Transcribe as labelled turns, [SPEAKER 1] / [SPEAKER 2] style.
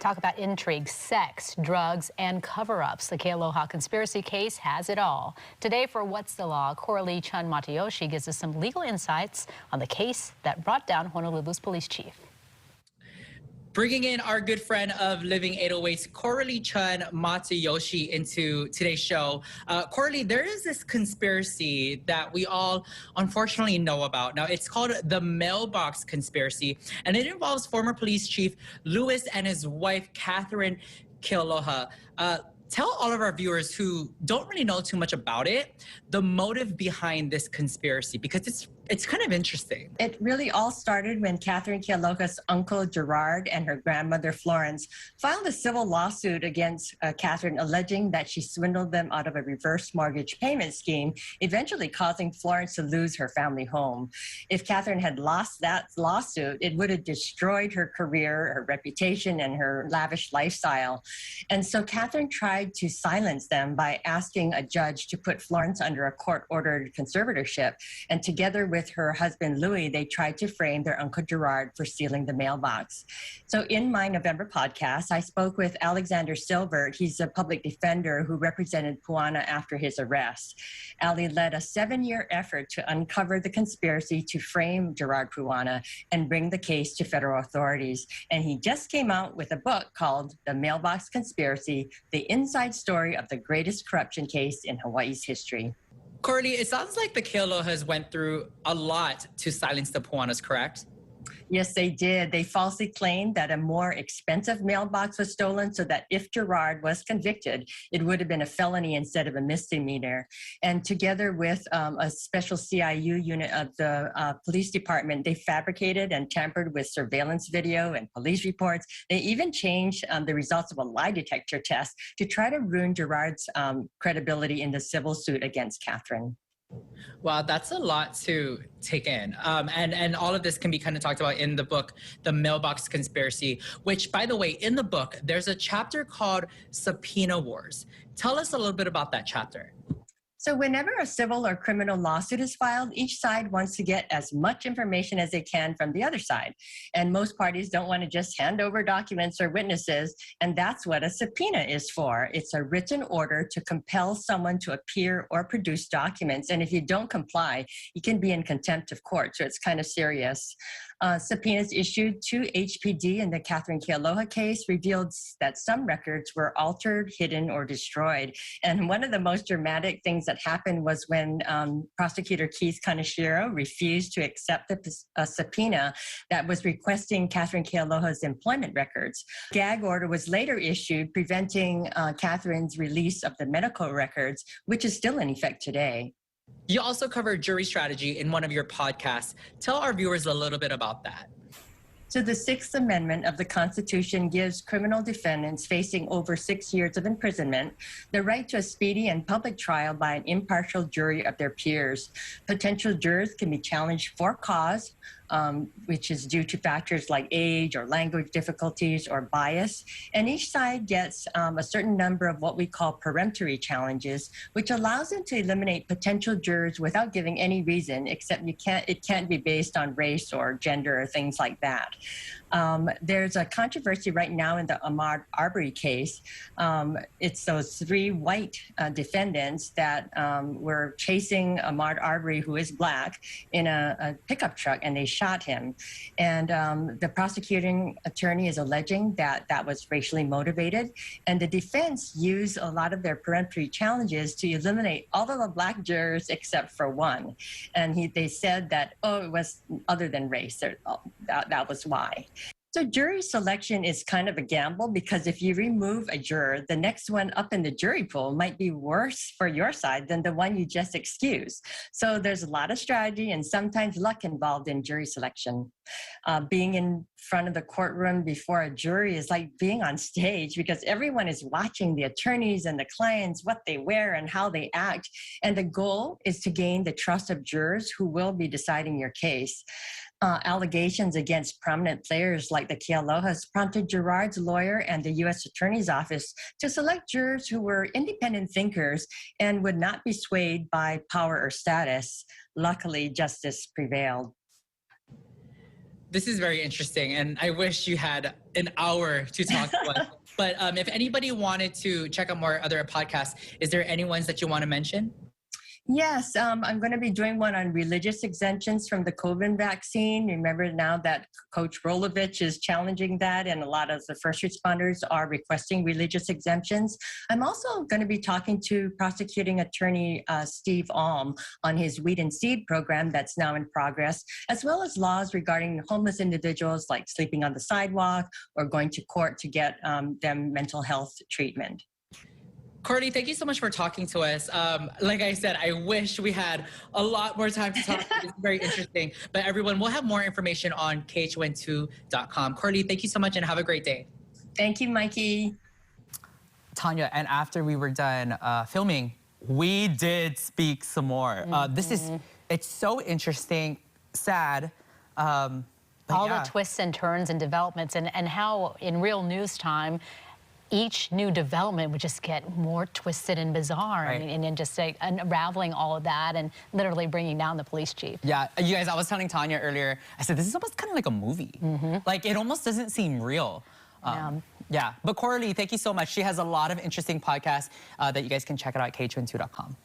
[SPEAKER 1] Talk about intrigue, sex, drugs, and cover-ups. The Kealoha conspiracy case has it all. Today for What's the Law, Coralie Chun-Matayoshi gives us some legal insights on the case that brought down Honolulu's police chief.
[SPEAKER 2] Bringing in our good friend of Living 808's Coralie Chun-Matayoshi into today's show. Coralie, there is this conspiracy that we all unfortunately know about. Now, it's called the Mailbox Conspiracy, and it involves former police chief Louis and his wife, Catherine Kealoha. Tell all of our viewers who don't really know too much about it, the motive behind this conspiracy, because it's kind of interesting.
[SPEAKER 3] It really all started when Catherine Kealoha's uncle Gerard and her grandmother Florence filed a civil lawsuit against Catherine, alleging that she swindled them out of a reverse mortgage payment scheme, eventually causing Florence to lose her family home. If Catherine had lost that lawsuit, it would have destroyed her career, her reputation, and her lavish lifestyle. And so Catherine tried to silence them by asking a judge to put Florence under a court-ordered conservatorship. And together with her husband, Louis, they tried to frame their uncle Gerard for stealing the mailbox. So in my November podcast, I spoke with Alexander Silvert. He's a public defender who represented Puana after his arrest. Ali led a 7-year effort to uncover the conspiracy to frame Gerard Puana and bring the case to federal authorities. And he just came out with a book called The Mailbox Conspiracy, The Inside Story of the Greatest Corruption Case in Hawaii's History.
[SPEAKER 2] Coralie, it sounds like the Kealohas went through a lot to silence the Puanas, correct?
[SPEAKER 3] Yes, they did. They falsely claimed that a more expensive mailbox was stolen so that if Gerard was convicted, it would have been a felony instead of a misdemeanor. And together with a special CIU unit of the police department, they fabricated and tampered with surveillance video and police reports. They even changed the results of a lie detector test to try to ruin Gerard's credibility in the civil suit against Catherine.
[SPEAKER 2] Wow, that's a lot to take in. And all of this can be kind of talked about in the book, The Mailbox Conspiracy, which, by the way, in the book, there's a chapter called Subpoena Wars. Tell us a little bit about that chapter.
[SPEAKER 3] So whenever a civil or criminal lawsuit is filed, each side wants to get as much information as they can from the other side. And most parties don't want to just hand over documents or witnesses, and that's what a subpoena is for. It's a written order to compel someone to appear or produce documents. And if you don't comply, you can be in contempt of court, so it's kind of serious. Subpoenas issued to HPD in the Catherine Kealoha case revealed that some records were altered, hidden, or destroyed. And one of the most dramatic things that happened was when Prosecutor Keith Kaneshiro refused to accept a subpoena that was requesting Catherine Kealoha's employment records. A gag order was later issued preventing Catherine's release of the medical records, which is still in effect today.
[SPEAKER 2] You also covered jury strategy in one of your podcasts. Tell our viewers a little bit about that.
[SPEAKER 3] So the Sixth Amendment of the Constitution gives criminal defendants facing over 6 years of imprisonment the right to a speedy and public trial by an impartial jury of their peers. Potential jurors can be challenged for cause, which is due to factors like age or language difficulties or bias. And each side gets a certain number of what we call peremptory challenges, which allows them to eliminate potential jurors without giving any reason, except it can't be based on race or gender or things like that. There's a controversy right now in the Ahmaud Arbery case. It's those 3 white defendants that were chasing Ahmaud Arbery, who is black, in a pickup truck, and they shot him. And the prosecuting attorney is alleging that that was racially motivated. And the defense used a lot of their peremptory challenges to eliminate all of the black jurors except for one. And they said that, oh, it was other than race. That was why. So jury selection is kind of a gamble, because if you remove a juror, the next one up in the jury pool might be worse for your side than the one you just excused. So there's a lot of strategy and sometimes luck involved in jury selection. Being in front of the courtroom before a jury is like being on stage, because everyone is watching the attorneys and the clients, what they wear and how they act. And the goal is to gain the trust of jurors who will be deciding your case. Allegations against prominent players like the Kealohas prompted Gerard's lawyer and the U.S. Attorney's Office to select jurors who were independent thinkers and would not be swayed by power or status. Luckily, justice prevailed.
[SPEAKER 2] this is very interesting, and I wish you had an hour to talk to us. But if anybody wanted to check out more other podcasts, is there any ones that you want to mention?
[SPEAKER 3] Yes, I'm going to be doing one on religious exemptions from the COVID vaccine. Remember now that Coach Rolovich is challenging that, and a lot of the first responders are requesting religious exemptions. I'm also going to be talking to prosecuting attorney Steve Alm on his Weed and Seed program that's now in progress, as well as laws regarding homeless individuals like sleeping on the sidewalk or going to court to get them mental health treatment.
[SPEAKER 2] Coralie, thank you so much for talking to us. Like I said, I wish we had a lot more time to talk. It's very interesting. But everyone, we'll have more information on KHON2.com. Coralie, thank you so much and have a great day.
[SPEAKER 3] Thank you, Mikey.
[SPEAKER 4] Tanya, and after we were done filming, we did speak some more. It's so interesting, sad.
[SPEAKER 1] All the twists and turns and developments, and how in real news time, each new development would just get more twisted and bizarre,
[SPEAKER 4] Right.
[SPEAKER 1] and then just like unraveling all of that and literally bringing down the police chief.
[SPEAKER 4] Yeah, you guys, I was telling Tanya earlier, I said, this is almost kind of like a movie. Like, it almost doesn't seem real. Yeah, but Coralie, thank you so much. She has a lot of interesting podcasts that you guys can check out at KHON2.com.